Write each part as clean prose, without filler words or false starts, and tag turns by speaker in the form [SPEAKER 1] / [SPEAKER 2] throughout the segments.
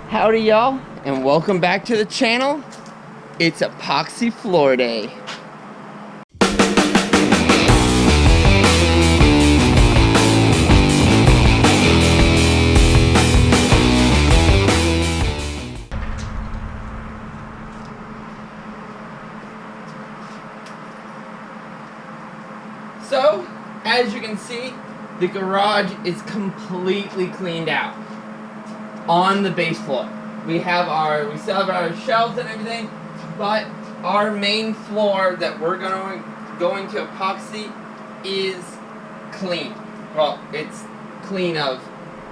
[SPEAKER 1] Howdy y'all, and welcome back to the channel. It's Epoxy Floor Day. So, as you can see, the garage is completely cleaned out on the base floor. We still have our shelves and everything, but our main floor that we're going to epoxy is clean. Well, it's clean of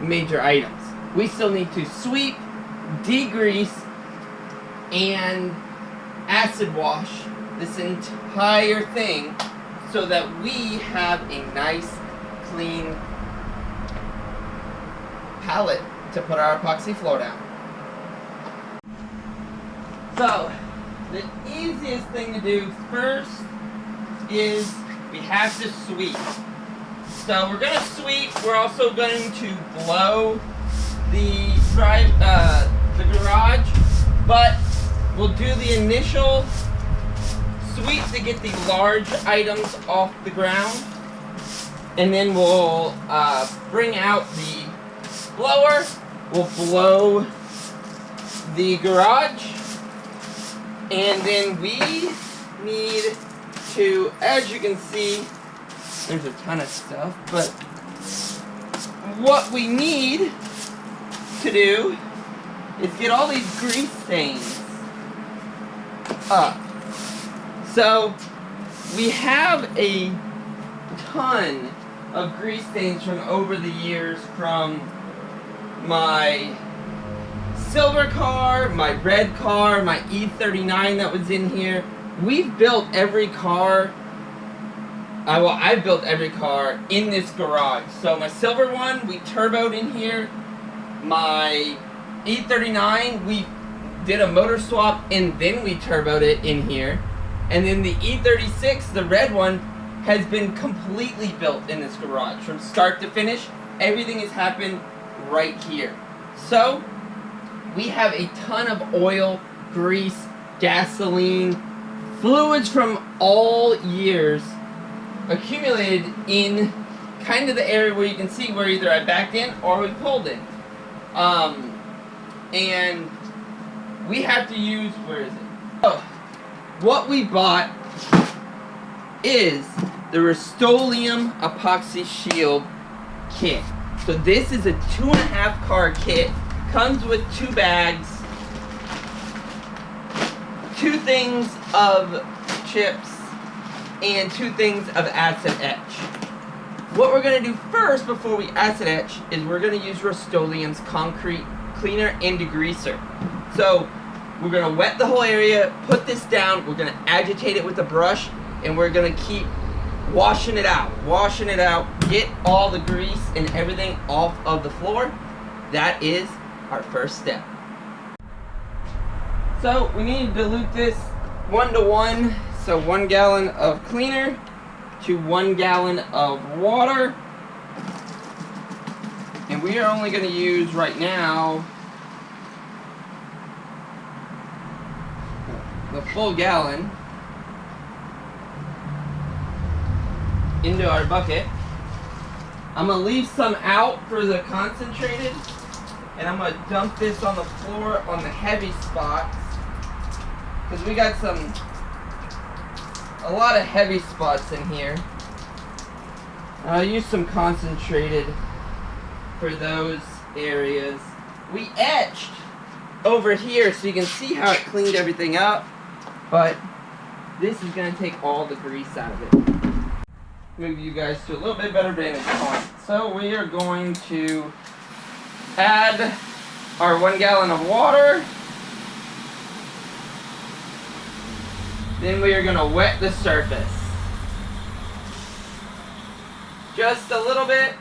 [SPEAKER 1] major items. We still need to sweep, degrease, and acid wash this entire thing so that we have a nice, clean palette to put our epoxy floor down. So, the easiest thing to do first is we have to sweep. So we're going to sweep. We're also going to blow the garage, but we'll do the initial sweep to get the large items off the ground, and then we'll bring out the blower. We'll blow the garage, and then we need to, as you can see, there's a ton of stuff, but what we need to do is get all these grease stains up. So we have a ton of grease stains from over the years, from my silver car, my red car, my E39 that was in here. We've built every car. I've built every car in this garage. So my silver one, we turboed in here. My E39, we did a motor swap and then we turboed it in here. And then the E36, the red one, has been completely built in this garage from start to finish. Everything has happened right here. So we have a ton of oil, grease, gasoline, fluids from all years accumulated in kind of the area where you can see where either I backed in or we pulled in. And we have to use, where is it? Oh, what we bought is the Rustoleum Epoxy Shield kit. So this is a 2.5 car kit. Comes with 2 bags, 2 things of chips, and 2 things of acid etch. What we're going to do first before we acid etch is we're going to use Rustoleum's concrete cleaner and degreaser. So we're going to wet the whole area, put this down, we're going to agitate it with a brush, and we're going to keep washing it out, get all the grease and everything off of the floor. That is our first step. So we need to dilute this 1:1, so 1 gallon of cleaner to 1 gallon of water. And we are only going to use right now the full gallon into our bucket. I'm going to leave some out for the concentrated, and I'm going to dump this on the floor on the heavy spots, because we got a lot of heavy spots in here. I'll use some concentrated for those areas. We etched over here so you can see how it cleaned everything up, but this is going to take all the grease out of it. Move you guys to a little bit better vantage point. So we are going to add our 1 gallon of water. Then we are going to wet the surface. Just a little bit.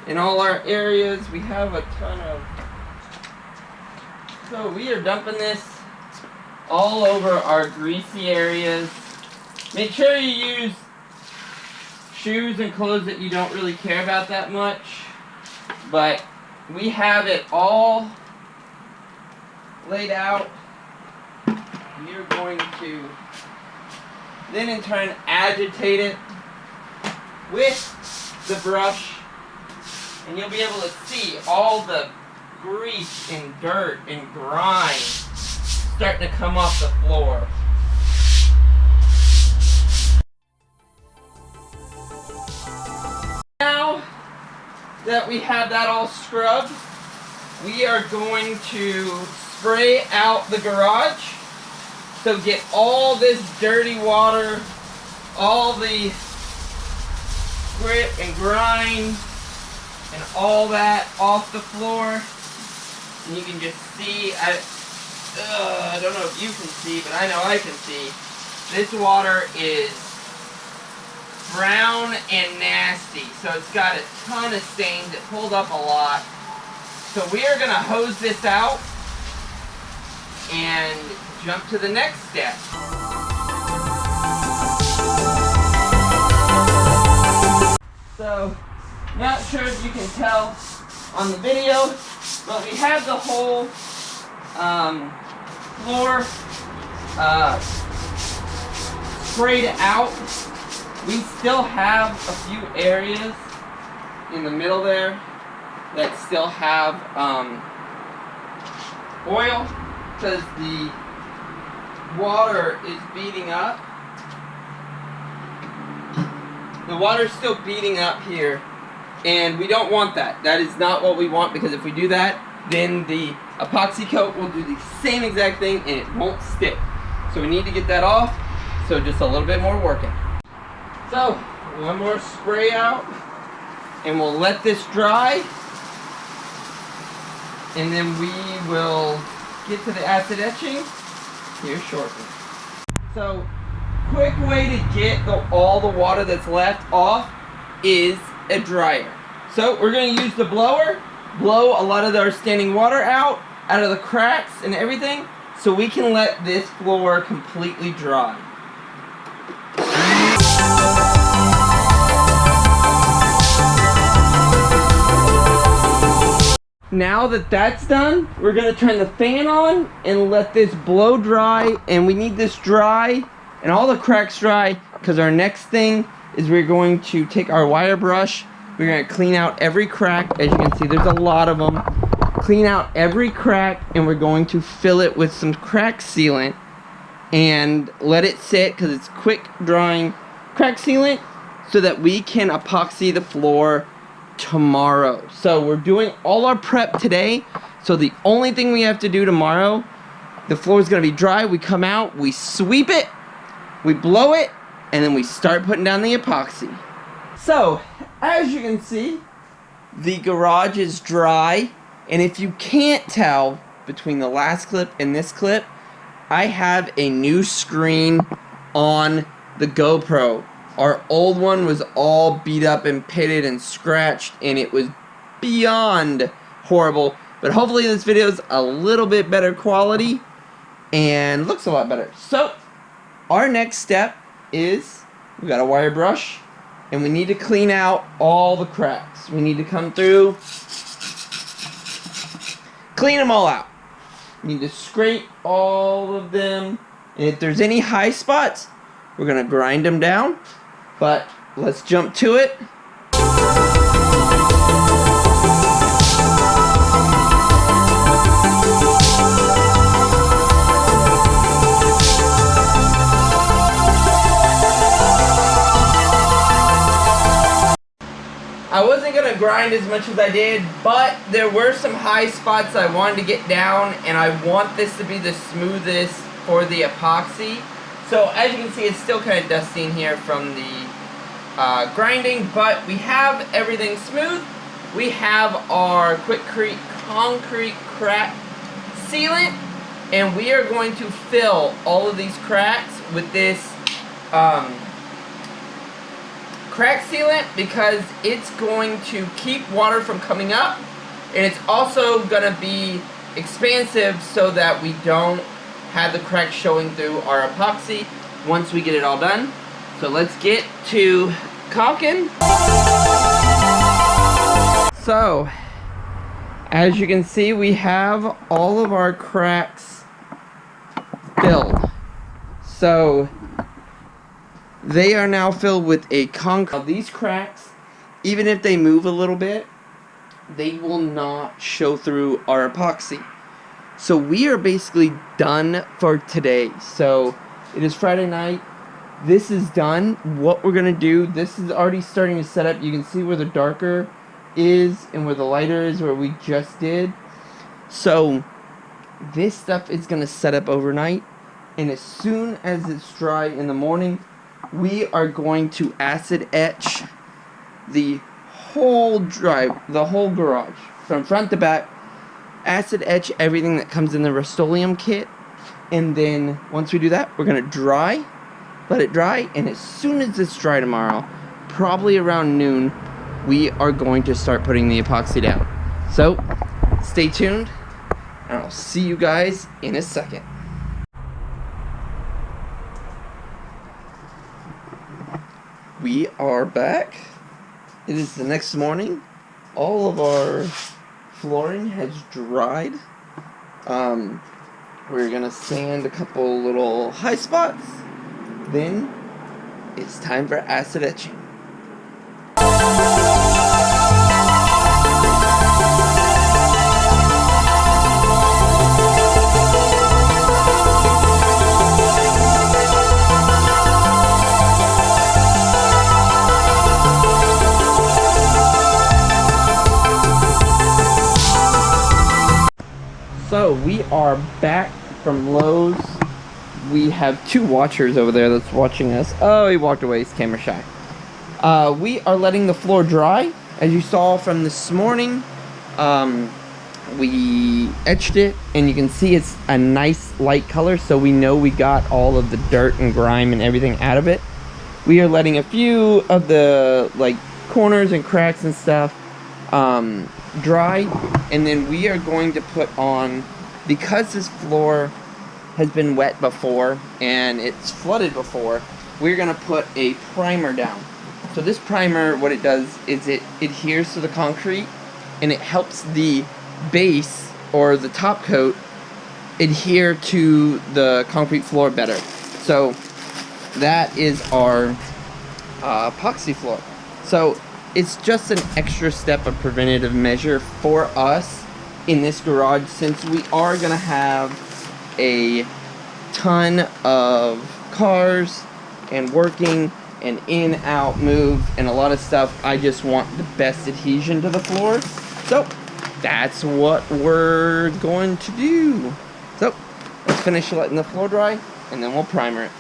[SPEAKER 1] In all our areas, we have a ton of... So we are dumping this all over our greasy areas. Make sure you use shoes and clothes that you don't really care about that much. But we have it all laid out, you're going to then in turn agitate it with the brush, and you'll be able to see all the grease and dirt and grime starting to come off the floor. Now that we have that all scrubbed, we are going to spray out the garage. So get all this dirty water, all the grit and grime and all that off the floor. And you can just see, I don't know if you can see, but I know I can see, this water is brown and nasty. So it's got a ton of stains. It pulled up a lot. So we are going to hose this out and jump to the next step. So, not sure if you can tell on the video, but we have the whole floor sprayed out. We still have a few areas in the middle there that still have oil, because the water is beating up. The water's still beating up here, and we don't want that. That is not what we want, because if we do that, then the epoxy coat will do the same exact thing and it won't stick. So we need to get that off, so just a little bit more working. So, one more spray out, and we'll let this dry, and then we will get to the acid etching here shortly. So, quick way to get all the water that's left off is a dryer. So we're going to use the blower, blow a lot of our standing water out of the cracks and everything, so we can let this floor completely dry. Now that that's done, we're going to turn the fan on and let this blow dry, and we need this dry and all the cracks dry, because our next thing is we're going to take our wire brush, we're going to clean out every crack. As you can see, there's a lot of them. Clean out every crack, and we're going to fill it with some crack sealant and let it sit, because it's quick drying crack sealant, so that we can epoxy the floor tomorrow. So we're doing all our prep today, so the only thing we have to do tomorrow, the floor is going to be dry, we come out, we sweep it, we blow it, and then we start putting down the epoxy. So, as you can see, the garage is dry, and if you can't tell between the last clip and this clip, I have a new screen on the GoPro. Our old one was all beat up and pitted and scratched, and it was beyond horrible. But hopefully this video is a little bit better quality and looks a lot better. So, our next step is we got a wire brush, and we need to clean out all the cracks. We need to come through, clean them all out. We need to scrape all of them, and if there's any high spots, we're gonna grind them down. But let's jump to it. I wasn't going to grind as much as I did, but there were some high spots I wanted to get down, and I want this to be the smoothest for the epoxy. So as you can see, it's still kind of dusty in here from the grinding, but we have everything smooth. We have our quick concrete crack sealant, and we are going to fill all of these cracks with this crack sealant, because it's going to keep water from coming up, and it's also going to be expansive so that we don't have the cracks showing through our epoxy once we get it all done. So let's get to caulking. So As you can see, we have all of our cracks filled. So they are now filled with a concrete. Now these cracks, even if they move a little bit, they will not show through our epoxy. So we are basically done for today. So it is Friday night. This is done. What we're gonna do, this is already starting to set up. You can see where the darker is and where the lighter is, where we just did. So this stuff is gonna set up overnight, and as soon as it's dry in the morning, we are going to acid etch the whole garage from front to back. Acid etch everything that comes in the Rustoleum kit, and then once we do that, we're gonna dry, let it dry, and as soon as it's dry tomorrow, probably around noon, we are going to start putting the epoxy down. So stay tuned, and I'll see you guys in a second. We are back. It is the next morning. All of our flooring has dried. We're gonna sand a couple little high spots. Then it's time for acid etching. So we are back from Lowe's. We have two watchers over there that's watching us. Oh, he walked away. He's camera shy. We are letting the floor dry. As you saw from this morning, we etched it, and you can see it's a nice light color, so we know we got all of the dirt and grime and everything out of it. We are letting a few of the corners and cracks and stuff dry, and then we are going to put on, because this floor has been wet before and it's flooded before, we're gonna put a primer down. So this primer, what it does is it adheres to the concrete, and it helps the base or the top coat adhere to the concrete floor better. So that is our epoxy floor. So it's just an extra step of preventative measure for us in this garage, since we are gonna have a ton of cars and working and in, out, move, and a lot of stuff. I just want the best adhesion to the floor. So that's what we're going to do. So let's finish letting the floor dry, and then we'll primer it.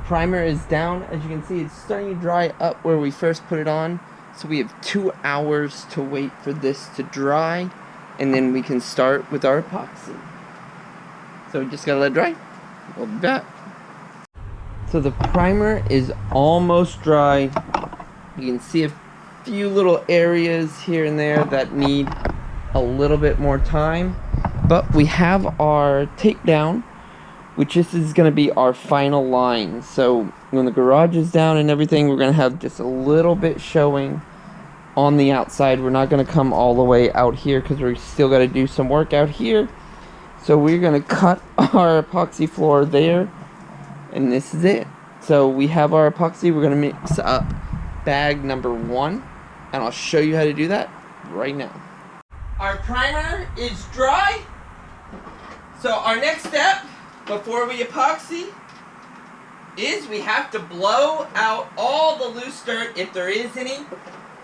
[SPEAKER 1] Primer is down. As you can see, it's starting to dry up where we first put it on. So we have 2 hours to wait for this to dry, and then we can start with our epoxy. So we just gotta let it dry. We'll be back. So the primer is almost dry. You can see a few little areas here and there that need a little bit more time, but we have our tape down, which this is going to be our final line. So when the garage is down and everything, we're going to have just a little bit showing on the outside. We're not going to come all the way out here because we're still got to do some work out here. So we're going to cut our epoxy floor there, and this is it. So we have our epoxy. We're going to mix up bag number 1, and I'll show you how to do that right now. Our primer is dry. So our next step before we epoxy is we have to blow out all the loose dirt, if there is any,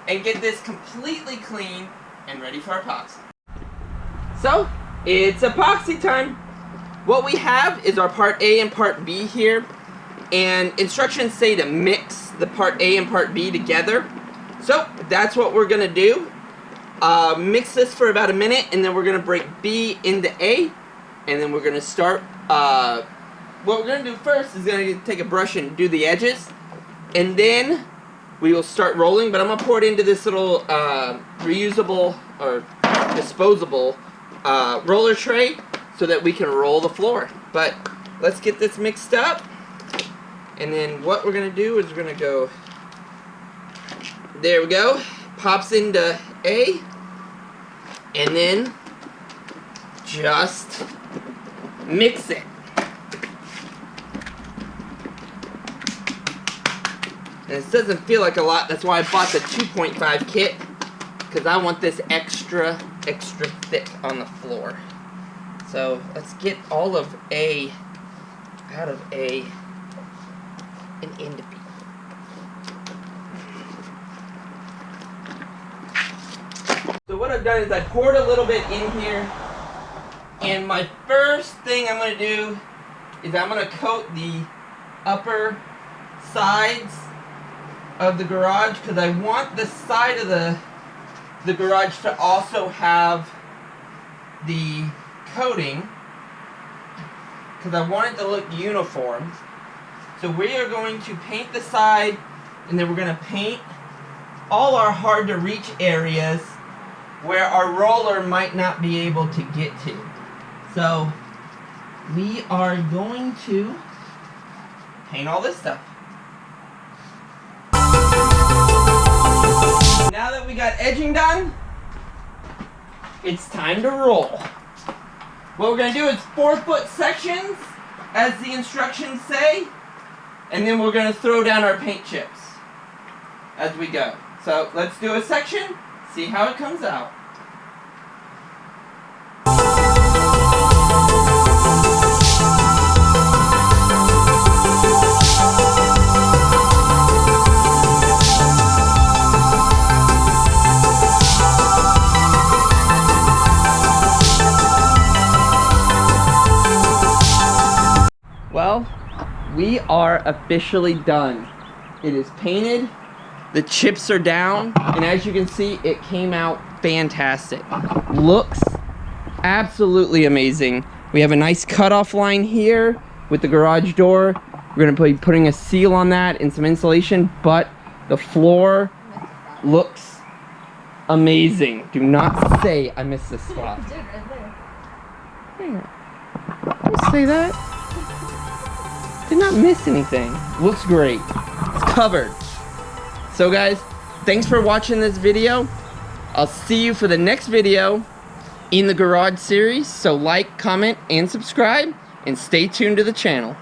[SPEAKER 1] and get this completely clean and ready for epoxy. So it's epoxy time. What we have is our part A and part B here, and instructions say to mix the part A and part B together. So that's what we're gonna do. Mix this for about a minute, and then we're gonna break B into A, and then we're gonna start. What we're going to do first is going to take a brush and do the edges, and then we will start rolling, but I'm going to pour it into this little reusable or disposable roller tray so that we can roll the floor. But let's get this mixed up. And then what we're gonna do is we're gonna go, there we go, pops into A, and then just mix it. And this doesn't feel like a lot, that's why I bought the 2.5 kit, because I want this extra thick on the floor. So let's get all of A out of A and into B. So what I've done is I poured a little bit in here, and my first thing I'm going to do is I'm going to coat the upper sides of the garage, because I want the side of the garage to also have the coating, because I want it to look uniform. So we are going to paint the side, and then we're going to paint all our hard to reach areas where our roller might not be able to get to. So we are going to paint all this stuff. Now that we got edging done, it's time to roll. What we're going to do is 4-foot sections, as the instructions say, and then we're going to throw down our paint chips as we go. So let's do a section, see how it comes out. Well, we are officially done. It is painted, the chips are down, and as you can see, it came out fantastic. Looks absolutely amazing. We have a nice cutoff line here with the garage door. We're gonna be putting a seal on that and some insulation, but the floor looks amazing. Do not say I missed this spot. Don't say that. Did not miss anything. Looks great. It's covered. So guys, thanks for watching this video. I'll see you for the next video in the garage series. So like, comment, and subscribe, and stay tuned to the channel.